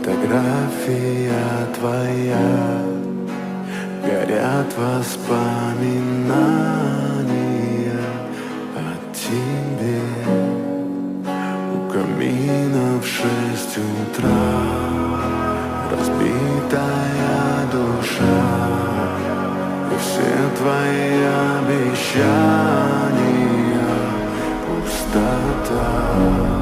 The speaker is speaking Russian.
Фотография твоя, горят воспоминания о тебе. У камина в 6 утра разбитая душа, и все твои обещания пустота.